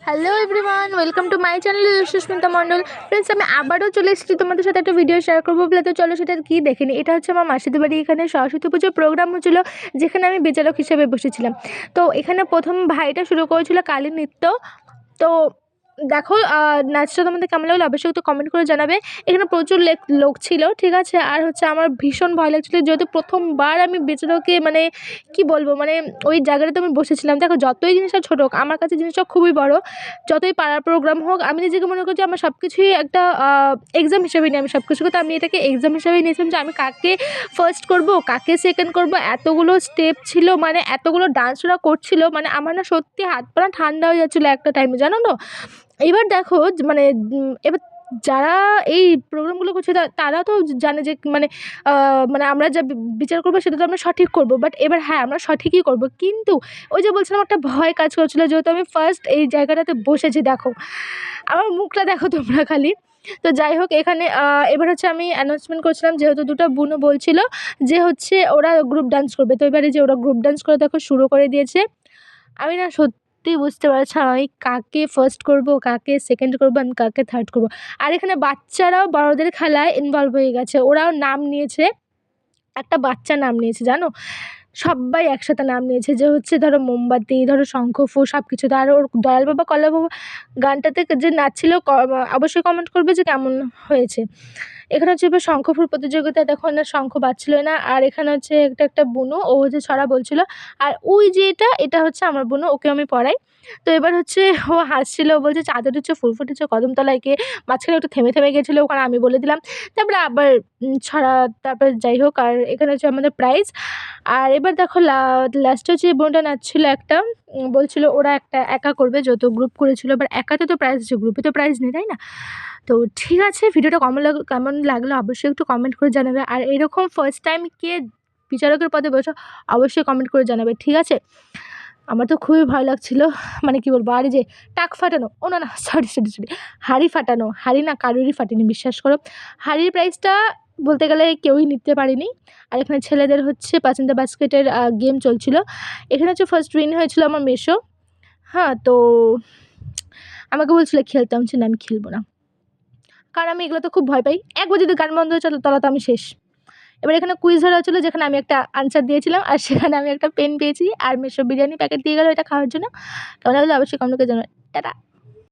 Hello everyone, welcome to my channel Susmita Mondal. Friends, আমি আবারও চলে এসেছি তোমাদের সাথে একটা ভিডিও শেয়ার করবো বলে। তো চলো সেটা কি দেখিনি। এটা হচ্ছে আমার মাসিদের বাড়ি। এখানে সরস্বতী পুজোর প্রোগ্রাম হচ্ছিলো, যেখানে আমি বিচারক হিসেবে বসেছিলাম। তো এখানে প্রথম ভাইটা শুরু করেছিল কালী নৃত্য। তো দেখো, নাচটা তোমাদের কেমন লাগলো অবশ্যই একটু কমেন্ট করে জানাবে। এখানে প্রচুর লোক ছিল, ঠিক আছে। আর হচ্ছে আমার ভীষণ ভয় লাগছিলো, যেহেতু প্রথমবার আমি বিচারকে মানে কি বলবো, মানে ওই জায়গাটাতে আমি বসেছিলাম। দেখো, যতই জিনিসটা ছোট হোক, আমার কাছে জিনিসটা খুবই বড়। যতই পাড়ার প্রোগ্রাম হোক, আমি নিজেকে মনে করি যে আমার সব কিছুই একটা এক্সাম হিসেবে নিই আমি সব কিছুকে। তো আমি এটাকে এক্সাম হিসেবেই নিয়েছিলাম, যে আমি কাকে ফার্স্ট করব, কাকে সেকেন্ড করব। এতগুলো স্টেপ ছিল, মানে এতগুলো ডান্স ওরা করছিল, মানে আমার না সত্যি হাত পা না ঠান্ডা হয়ে যাচ্ছিলো একটা টাইমে, জানো তো। এবার দেখো মানে এবার যারা এই প্রোগ্রামগুলো করছে তারা তো জানে যে মানে মানে আমরা যা বিচার করবো সেটা তো আমরা সঠিক করব। বাট এবার হ্যাঁ, আমরা সঠিকই করব, কিন্তু ওই যে বলছিলাম একটা ভয় কাজ করছিল, যেহেতু আমি ফার্স্ট এই জায়গাটাতে বসেছি। দেখো আমার মুখটা দেখো তোমরা খালি। তো যাই হোক, এখানে এবার হচ্ছে আমি অ্যানাউন্সমেন্ট করছিলাম, যেহেতু দুটো বোনও বলছিল যে হচ্ছে ওরা গ্রুপ ডান্স করবে। তো এবারে যে ওরা গ্রুপ ডান্স করে দেখো শুরু করে দিয়েছে। আমি না সত্যিই বুঝতে পারছি না আমি কাকে ফার্স্ট করব, কাকে সেকেন্ড করব, আমি কাকে থার্ড করব। আর এখানে বাচ্চারাও বড়দের খেলায় ইনভলভ হয়ে গেছে। ওরাও নাম নিয়েছে, একটা বাচ্চা নাম নিয়েছে, জানো? সব্বাই একসাথে নাম নিয়েছে, যে হচ্ছে ধরো মোমবাতি, ধরো শঙ্খ, ফু সবকিছু। আর ওর দয়াল বাবা কলা বাবা গানটাতে যে নাচছিল, অবশ্যই কমেন্ট করবে যে কেমন হয়েছে। এখানে হচ্ছে এবার শঙ্খফুল প্রতিযোগিতা, দেখো না শঙ্খ বাজছিলই না। আর এখানে হচ্ছে একটা বুনু, ও হচ্ছে ছড়া বলছিল। আর ওই যে এটা হচ্ছে আমার বুনু, ওকে আমি পড়াই। তো এবার হচ্ছে ও হাসছিল, ও বলছে চাঁদ উঠেছে, ফুল ফুটেছে কদমতলায় কে। মাঝখানে একটু থেমে থেমে গেছিলো, ওখানে আমি বলে দিলাম। তারপরে আবার ছড়া, তারপরে যাই হোক। আর এখানে হচ্ছে আমাদের প্রাইজ। আর এবার দেখো লাস্টে হচ্ছে এই বোনটা নাচছিল একটা, বলছিল ওরা একটা একা করবে, যেহেতু গ্রুপ করেছিল। এবার একাতে তো প্রাইজ আছে, গ্রুপে তো প্রাইজ নেই, তাই না? তো ঠিক আছে, ভিডিওটা কেমন লাগলো অবশ্যই একটু কমেন্ট করে জানাবে। আর এরকম ফার্স্ট টাইম কে বিচারকের পদে বসো অবশ্যই কমেন্ট করে জানাবে, ঠিক আছে? আমার তো খুবই ভয় লাগছিল, মানে কি বলবো। আর এই যে টাক ফাটানো, ও না না, সরি সরি সরি, হাঁড়ি ফাটানো, হাঁড়ি না কারোরই ফাটেনি, বিশ্বাস করো। হাঁড়ির প্রাইসটা বলতে গেলে কেউই নিতে পারেনি। আর এখানে ছেলেদের হচ্ছে পাচিন্দা বাস্কেটের গেম চলছিল। এখানে হচ্ছে ফার্স্ট উইন হয়েছিল আমার মেসো। হ্যাঁ, তো আমাকে বলছিল খেলতে, আমি বলছি না আমি খেলবো না, কারণ আমি এগুলোতে খুব ভয় পাই। একবার যদি গান বন্ধ হয়ে চলো তাহলে তো আমি শেষ। এবার এখানে কুইজ ধরা হচ্ছিল, যেখানে আমি একটা আনসার দিয়েছিলাম, আর সেখানে আমি একটা পেন পেয়েছি। আর মেসো বিরিয়ানি প্যাকেট দিয়ে গেল এটা খাওয়ার জন্য। কেমন লাগলো অবশ্যই কমেন্ট করে জানাবেন। টাটা।